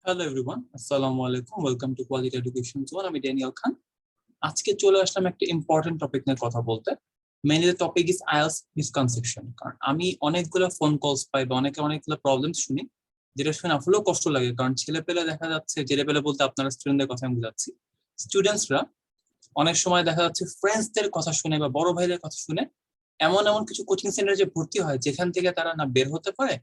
Hello everyone, আসসালামু আলাইকুম। Welcome to quality education zone. আমি ড্যানিয়েল খান। আজকে চলে আসলাম একটা ইম্পর্টেন্ট টপিক নিয়ে কথা বলতে। Mainly the topic is IELTS misconception. কারণ আমি অনেকগুলো ফোন কলস পাই বা অনেকগুলো প্রবলেম শুনি, যেটা শুনে আসলেও কষ্ট লাগে। কারণ ছেলে পেলে দেখা যাচ্ছে, ছেলে পেলে বলতে আপনারা স্টুডেন্টদের কথা আমি বুঝাচ্ছি। স্টুডেন্টসরা অনেক সময় দেখা যাচ্ছে ফ্রেন্ডসদের কথা শুনে বা বড় ভাইদের কথা শুনে এমন এমন কিছু কোচিং সেন্টারে যে ভর্তি হয়, যেখান থেকে তারা না বের হতে পারে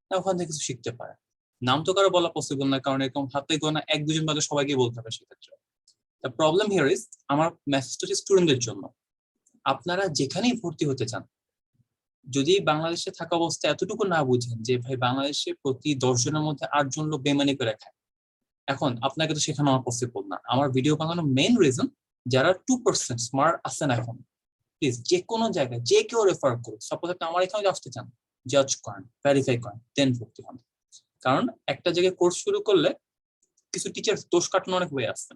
না ওখান থেকে কিছু শিখতে পারে। নাম তো কারো বলা পসিবল না, কারণ এরকম হাতে গোনা এক দুজন বাদে সবাইকে বলতে হবে সেক্ষেত্রে। দ্য প্রবলেম হিয়ার ইজ, আমার মেসেজটা হচ্ছে স্টুডেন্টদের জন্য। আপনারা যেখানেই ভর্তি হতে চান, যদি বাংলাদেশে থাকা অবস্থায় এতটুকু না বুঝেন যে ভাই বাংলাদেশে প্রতি 10 জনের মধ্যে 8 জন লোক বেমানি করে খায়, এখন আপনাকে তো শেখানো আমার পসিবল না। আমার ভিডিও বানানোর মেইন রিজন, যারা 2% স্মার্ট আছেন এখন, প্লিজ যে কোনো জায়গায় যে কেউ রেফার করুন। সাপোজ আপনি আমার এখানে আসতে চান, জাজ করেন, ভেরিফাই করেন, দেন ভর্তি হন। কারণ একটা জায়গায় কোর্স শুরু করলে কিছু টিচার দোষ কাটানো অনেক হয়ে আসছে।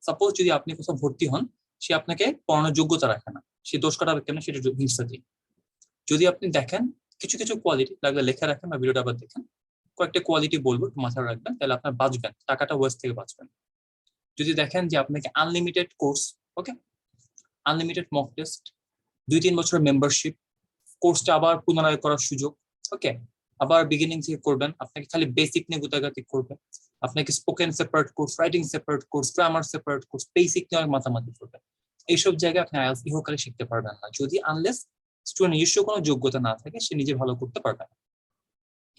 সাপোজ যদি আপনি কোথাও ভর্তি হন, সে আপনাকে পড়ানোর যোগ্যতা রাখে না, সে দোষ কাটাবে কেন সেটা হিংসা দিই। যদি আপনি দেখেন কিছু কিছু কোয়ালিটি লাগলে লেখা রাখেন বা ভিডিওটা আবার দেখেন, কয়েকটা কোয়ালিটি বলবো, মাথায় রাখবেন, তাহলে আপনার বাঁচবেন, টাকাটা ওয়েস্ট থেকে বাঁচবেন। যদি দেখেন যে আপনাকে আনলিমিটেড কোর্স, ওকে, আনলিমিটেড মক টেস্ট, 2-3 বছরের মেম্বারশিপ, কোর্সটা আবার পুনরায় করার সুযোগ, ওকে, আবার বিগিনিং থেকে করবেন, আপনাকে খালি বেসিক নিয়ে গোতাগাতি করবে, আপনাকে spoken separate course, writing separate course, grammar separate course, basic নিয়ে মাতামাতি করবে। এইসব জায়গায় আপনি আইএলটিএস ইহকালে শিখতে পারবেন না, যদি আনলেস স্টুডেন্ট নিজস্ব কোনো যোগ্যতা না থাকে, সে নিজে ভালো করতে পারবে না।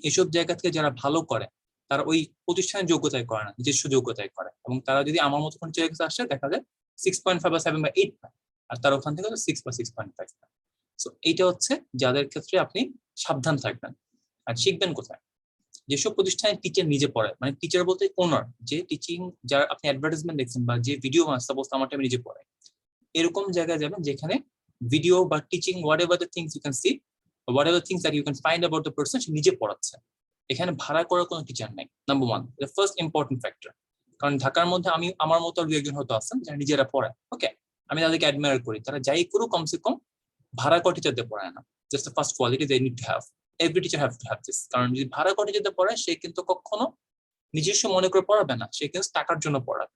এইসব জায়গা থেকে যারা ভালো করে, তারা ওই প্রতিষ্ঠানের যোগ্যতায় করে না, নিজস্ব যোগ্যতায় করে। এবং তারা যদি আমার মতো কোনো জায়গায় আসে, দেখা যায় 6.5 বা 7 বা 8 পায়, আর তার ওখান থেকে 6 বা 6.5 পায়। সো এইটা হচ্ছে যাদের ক্ষেত্রে আপনি সাবধান থাকবেন। আর শিখবেন কোথায়? যেসব প্রতিষ্ঠানে টিচার নিজে পড়ায়, মানে টিচার বলতে ওনার, যে টিচিং, যার আপনি অ্যাডভার্টাইজমেন্ট দেখছেন বা যে ভিডিও বানাচ্ছে, সাপোজ আমার টাইমে নিজে পড়ায়, এরকম জায়গায় যাবেন যেখানে ভিডিও বা teaching, whatever the things you can see, whatever things that you can find about the person, সে নিজে পড়াচ্ছে। এখানে ভাড়া করার কোনো টিচার নাই, number one, the first important factor. কারণ ঢাকার মধ্যে আমি আমার মতো আর 2-1 জন হয়তো আছেন যারা নিজেরা পড়ায়, ওকে, আমি তাদেরকে অ্যাডমায়ার করি, তারা যাই করুক কমসে কম ভাড়া করা টিচারদের পড়ায় না। Just the first quality they need to have, every teacher have to have this. কারণ যদি ভাড়া করা টিচারদের পড়ায়, সে কিন্তু কখনো নিজস্ব মনে করে পড়াবে না, সে কিন্তু টাকার জন্য পড়াবে।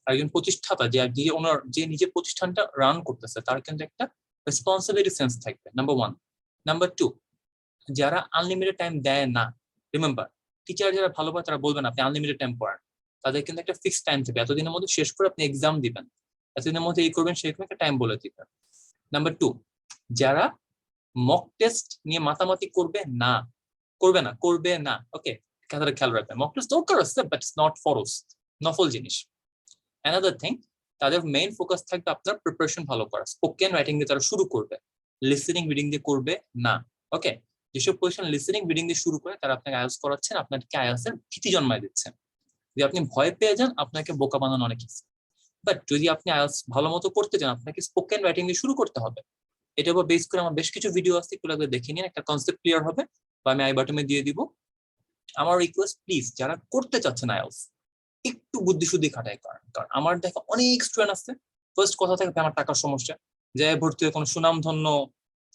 আর একজন প্রতিষ্ঠাতা, যে ওনার, যে নিজের প্রতিষ্ঠানটা রান করতেছে, তার কিন্তু একটা রেসপন্সিবিলিটি সেন্স থাকবে, নাম্বার ওয়ান। নাম্বার টু, যারা আনলিমিটেড টাইম দেয় না, রিমেম্বার, টিচার যারা ভালো পায় তারা বলবেন আপনি আনলিমিটেড টাইম পড়ান, তাদের কিন্তু একটা ফিক্সড টাইম থাকবে, এতদিনের মধ্যে শেষ করে আপনি এক্সাম দিবেন, এতদিনের মধ্যে এই করবেন সেই করবেন, একটা টাইম বলে দিবেন। নাম্বার টু, যারা মক টেস্ট নিয়ে মাতামাতি করবে না, ওকে, কথাটা খেয়াল রাখবেন। মক টেস্ট দরকার আছে, বাট ইটস নট ফরজ, নফল জিনিস। অ্যানাদার থিং, তাদের মেইন ফোকাস থাকবে আপনার প্রিপারেশন ভালো করা, স্পোকেন রাইটিং দিয়ে তারা শুরু করবে, লিসেনিং রিডিং দিয়ে করবে না, ওকে। যেসব পজিশন লিসেনিং রিডিং দিয়ে শুরু করে, তারা আপনাকে আইএলটিএস করাচ্ছেন, আপনাকে আইএলটিএস এর ভীতি জন্মায় দিচ্ছেন। যদি আপনি ভয় পেয়ে যান, আপনাকে বোকা বানানো অনেক ইজি। বাট যদি আপনি আইএলটিএস ভালো মতো করতে চান, আপনাকে স্পোকেন রাইটিং দিয়ে শুরু করতে হবে। এটার উপর বেস করে আমার বেশ কিছু ভিডিও আছে, এগুলো দেখে নিন, একটা কনসেপ্ট ক্লিয়ার হবে, বা আমি আই বাটনে দিয়ে দিব। আমার রিকোয়েস্ট, প্লিজ যারা করতে চাচ্ছেন আইএলটিএস, একটু বুদ্ধি শুদ্ধি খাটাই করেন। কারণ আমার দেখা অনেক স্টুডেন্ট আছে, ফার্স্ট কথা থাকবে আমার টাকার সমস্যা, যে ভর্তি হয়ে কোনো সুনামধন্য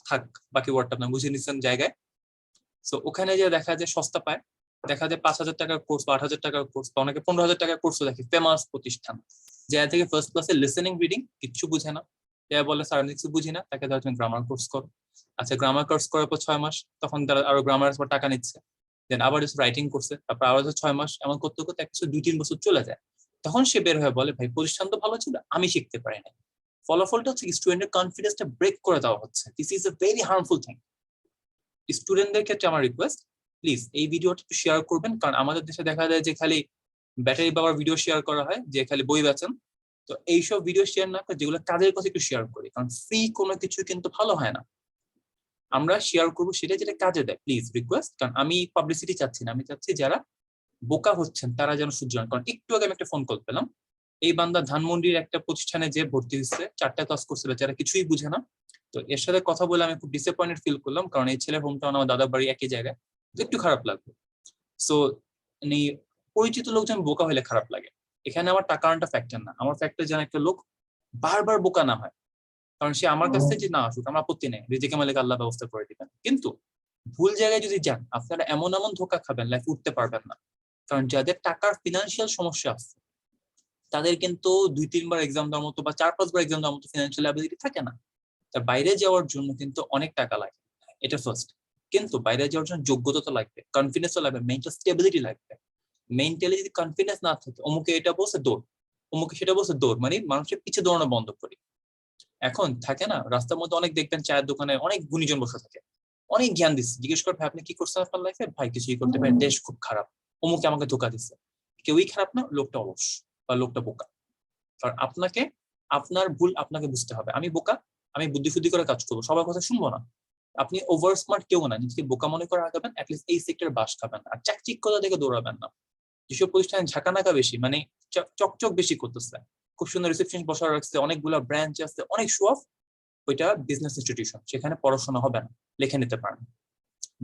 থাক, বাকি ওয়ার্ডটা আপনি বুঝে নিচ্ছেন জায়গায়। সো ওখানে যে দেখা যায় সস্তা পায়, দেখা যায় 5,000 টাকার কোর্স বা 8,000 টাকার কোর্স, বা অনেকে 15,000 টাকার কোর্সও দেখে, ফেমাস প্রতিষ্ঠান, যে থেকে ফার্স্ট ক্লাসে লিসেনিং রিডিং কিচ্ছু বুঝে না, বলে স্যার আমি কিছু বুঝি না, তাকে ধরো তুমি গ্রামার কোর্স করো। আচ্ছা, গ্রামার কোর্স করার পর 6 মাস, তখন তারা আরো গ্রামার পর টাকা নিচ্ছে, দেন আবার রাইটিং করছে, তারপর আবার 6 মাস, এমন করতে করতে 1-2-3 বছর চলে যায়। তখন সে বের হয়ে বলে ভাই প্রতিষ্ঠান তো ভালো ছিল, আমি শিখতে পারি না। ফলাফলটা হচ্ছে স্টুডেন্টের কনফিডেন্সটা ব্রেক করে দেওয়া হচ্ছে। This is a very harmful thing. স্টুডেন্টদের ক্ষেত্রে আমার রিকোয়েস্ট, প্লিজ এই ভিডিওটা একটু শেয়ার করবেন। কারণ আমাদের দেশে দেখা যায় যে খালি ব্যাটারি বাবার ভিডিও শেয়ার করা হয়, যে খালি বই বেচেন। তো এইসব ভিডিও শেয়ার না করে যেগুলো কাজের কথা একটু শেয়ার করি, কারণ ফ্রি কোনো কিছু কিন্তু ভালো হয় না। আমরা শেয়ার করবো সেটা যেটা কাজে দেয়, প্লিজ রিকোয়েস্ট। কারণ আমি পাবলিসিটি চাচ্ছি না, আমি চাচ্ছি যারা বোকা হচ্ছেন তারা যেন শুধরান। কারণ একটু আগে আমি একটা ফোন কল পেলাম, এই বান্দা ধানমন্ডির একটা প্রতিষ্ঠানে যে ভর্তি হচ্ছে, 4টা ক্লাস করছে, যারা কিছুই বুঝে না। তো এর সাথে কথা বলে আমি খুব ডিসঅ্যাপয়েন্টেড ফিল করলাম, কারণ এই ছেলের হোম টাউন আমার দাদার বাড়ি একই জায়গায়, একটু খারাপ লাগলো। সো মানে পরিচিত লোকজন বোকা হলে খারাপ লাগে। এখানে আমার টাকা আনটা ফ্যাক্টর না, আমার ফ্যাক্টর যেন একটা লোক বারবার বোকা না হয়। কারণ সে আমার কাছ থেকে না আসুক, আমার আপত্তি নেই, রিজিকে মালিক আল্লাহ ব্যবস্থা করে দিবেন। কিন্তু ভুল জায়গায় যদি যান, আপনারা এমন এমন ধোকা খাবেন, লাইফ উঠতে পারবেন না। কারণ যাদের টাকার ফিনান্সিয়াল সমস্যা আছে তাদের কিন্তু 2-3 বার এক্সাম দেওয়ার মতো বা 4-5 বার এক্সাম দেওয়ার মতো ফিনান্সিয়াল অ্যাবিলিটি থাকে না। তা বাইরে যাওয়ার জন্য কিন্তু অনেক টাকা লাগে, এটা ফার্স্ট। কিন্তু বাইরে যাওয়ার জন্য যোগ্যতা তো লাগবে, কনফিডেন্সও লাগবে, মেন্টাল স্টেবিলিটি লাগবে। মেন্টালি যদি কনফিডেন্স না থাকে, অমুকে এটা বলছে দৌড়, অমুকে সেটা বলছে দৌড়, মানে মানুষের পিছিয়ে দৌড়ানো বন্ধ করি। এখন থাকে না রাস্তার মধ্যে অনেক দেখবেন চায়ের দোকানে অনেক গুণীজন বসে থাকে, অনেক জ্ঞান দিচ্ছে, জিজ্ঞেস করে ভাই আপনি কি করছেন আপনার লাইফে, ভাই কিছুই করতে পারেন, দেশ খুব খারাপ, অমুকে আমাকে ধোকা দিচ্ছে। কেউই খারাপ না, লোকটা অলস বা লোকটা বোকা। কারণ আপনাকে আপনার ভুল আপনাকে বুঝতে হবে। আমি বোকা, আমি বুদ্ধি শুদ্ধি করে কাজ করবো, সবার কথা শুনবো না। আপনি ওভার স্মার্ট কেউ না, নিজেকে বোকা মনে করে আগাবেন, অ্যাটলিস্ট এই সেক্টরে বাস খাবেন, আর চাকচিক্যতা দেখে দৌড়াবেন না। যেসব প্রতিষ্ঠানে ঝাঁকানাকা বেশি, মানে চকচক বেশি করতেছে, খুব সুন্দর রিসেপশন বসা রাখছে, অনেকগুলো ব্রাঞ্চ আছে, অনেক শো অফ, ওইটা বিজনেস ইনস্টিটিউশন, সেখানে পড়াশোনা হবে না, লিখে নিতে পারেন।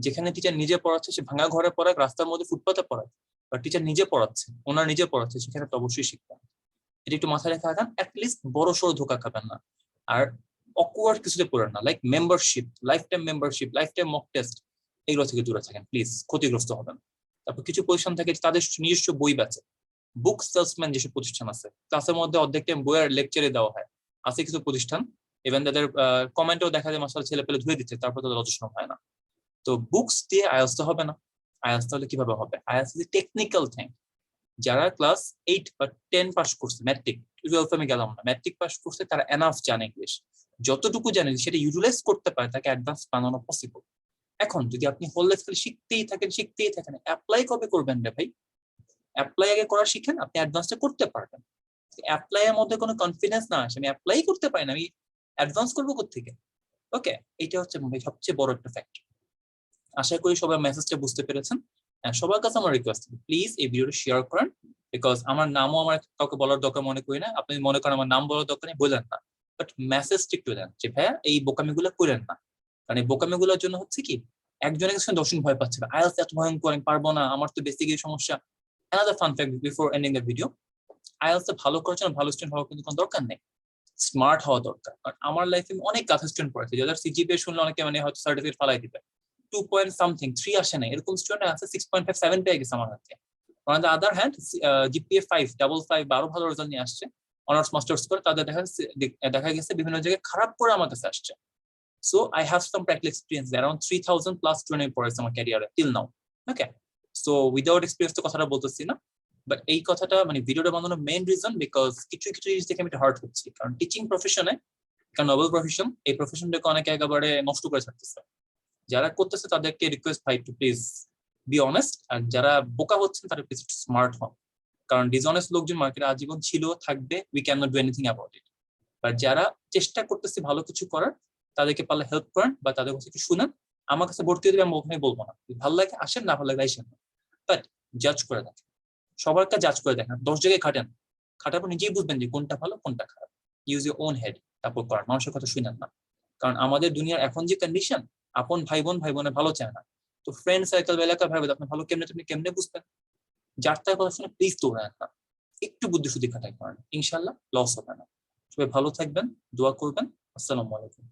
যেখানে টিচার নিজে পড়াচ্ছে, সে ভাঙা ঘরে পড়াক, রাস্তার মধ্যে ফুটপাতে পড়াক, বা টিচার নিজে পড়াচ্ছে, ওনার নিজে পড়াচ্ছে, সেখানে তো অবশ্যই শিখবেন। এটা একটু মাথায় রেখে আগান, অ্যাটলিস্ট বড় সড়ো ধোকা খাবেন না। আর অকওয়ার্ড কিছুতে পড়েন না, like membership, life time mock test, এগুলো থেকে দূরে থাকেন প্লিজ, ক্ষতিগ্রস্ত হবেন। তারপর কিছু প্রতিষ্ঠান থাকে তাদের নিজস্ব বই বেচে, বুক সেলসম্যান যেসব প্রতিষ্ঠান আছে, ক্লাসের মধ্যে অর্ধেক টাইম বইয়ের লেকচারে দেওয়া হয়। আছে কিছু প্রতিষ্ঠান, ইভেন তাদের কমেন্টও দেখা যায় মাসাল ছেলে পেলে ধুয়ে দিচ্ছে, তারপর তাদের অযত্ন হয় না। তো বুকস দিয়ে আইএলটিএস তো হবে না। আইএলটিএস তাহলে কিভাবে হবে? IELTS is technical thing. যারা ক্লাস 8 বা 10 পাস করছে, ম্যাট্রিক 12 আমি গেলাম না, ম্যাট্রিক পাস করছে, তারা এনাফ জানে ইংলিশ, যতটুকু জানে সেটা ইউটিলাইজ করতে পারে, তাকে অ্যাডভান্স বানানো পসিবল। এখন যদি আপনি হোল লাইফ খালি শিখতেই থাকেন, অ্যাপ্লাই কবে করবেন রে ভাই? অ্যাপ্লাই আগে করা শিখেন, আপনি অ্যাডভান্সটা করতে পারবেন। অ্যাপ্লাই এর মধ্যে কোনো কনফিডেন্স না আসে, আমি অ্যাপ্লাই করতে পারি না, আমি অ্যাডভান্স করবো কোত্থেকে? ওকে, এটা হচ্ছে সবচেয়ে বড় একটা ফ্যাক্টর। আশা করি সবাই মেসেজটা বুঝতে পেরেছেন। সবার কাছে আমার রিকোয়েস্ট, প্লিজ এই ভিডিওটা শেয়ার করেন, বিকজ আমার নামও আমার কাউকে বলার দরকার মনে করি না। আপনি মনে করেন আমার নাম বলার দরকার নেই, বললেন না, বাট মেসেজটা একটু দেন যে ভাইয়া এই বোকামিগুলো করেন না। কারণ এই বোকামিগুলোর জন্য হচ্ছে কি, একজনের কাছে 10 জন ভয় পাচ্ছে, আইএলটিএস এত ভয়ঙ্কর, আমি পারবো না, আমার তো বেসিক সমস্যা। Another fun fact before ending the video, IELTS ভালো করার জন্য ভালো স্টুডেন্ট হওয়ার কিন্তু কোনো দরকার নেই, স্মার্ট হওয়া দরকার। কারণ আমার লাইফে অনেক গাধা স্টুডেন্ট পড়েছে, যাদের সিজিপিএ শুনলে অনেকে মানে হয়তো সার্টিফিকেট ফালাই দিবে, 2 পয়েন্ট সামথিং 3 আসে না, এরকম স্টুডেন্ট আছে 6.5 7 পেয়ে গেছে আমার হাতে। On the other hand GPA 5 55 বা আরো ভালো রেজাল্ট নিয়ে আসছে, অনার্স মাস্টার্স করে, তাদের দেখা গেছে বিভিন্ন জায়গায় খারাপ করে আমার কাছে আসছে। So I have some practical experience, around 3000 plus student পড়েছে আমার ক্যারিয়ারে টিল নাও। ওকে, সো উইদাউট এক্সপিরিয়েন্স তো কথাটা বলতেছি না, বাট এই কথাটা মানে ভিডিওটা বানানোর মেইন রিজন, বিকজ কিছু কিছু জিনিস দেখে আমি হার্ট হচ্ছি। কারণ টিচিং প্রফেশনে একটা নোবেল প্রফেশন, এই প্রফেশনটাকে অনেকে একেবারে নষ্ট করে ছাড়তেছে। যারা করতেছে তাদেরকে রিকোয়েস্ট, ভাই টু প্লিজ বি অনেস্ট, আর যারা বোকা হচ্ছেন তারা প্লিজ স্মার্ট হন। কারণ ডিসঅনেস্ট লোকজন মার্কেটে আজীবন ছিল, থাকবে, we can not do anything about it. But যারা চেষ্টা করতেছে ভালো কিছু করার, তাদেরকে পারলে হেল্প করেন বা তাদের কাছে একটু শুনেন। আমার কাছে ভর্তি হয়ে দেবে, আমি ওখানে বলবো না, ভালো লাগে আসেন, না ভালো লাগে আসেন না, বাট জাজ করে দেখেন, সবার কাছে জাজ করে দেখেন, 10 জায়গায় খাটেন, খাটার পর নিজেই বুঝবেন যে কোনটা ভালো কোনটা খারাপ। ইউজ ইউর ওন হেড, তারপর করেন, মানুষের কথা শুনেন না। কারণ আমাদের দুনিয়ার এখন যে কন্ডিশন, আপন ভাই বোনে ভালো চায় না, তো ফ্রেন্ড সার্কেল বা এলাকা ভাই আপনি ভালো কেমনে, তুমি কেমনে বুঝবেন? যার তার কথা শুনে প্লিজ দৌড়ান না, একটু বুদ্ধি শুদ্ধি খাটাই করেন, ইনশাল্লাহ লস হবে না। সবাই ভালো থাকবেন, দোয়া করবেন। আসসালামু আলাইকুম।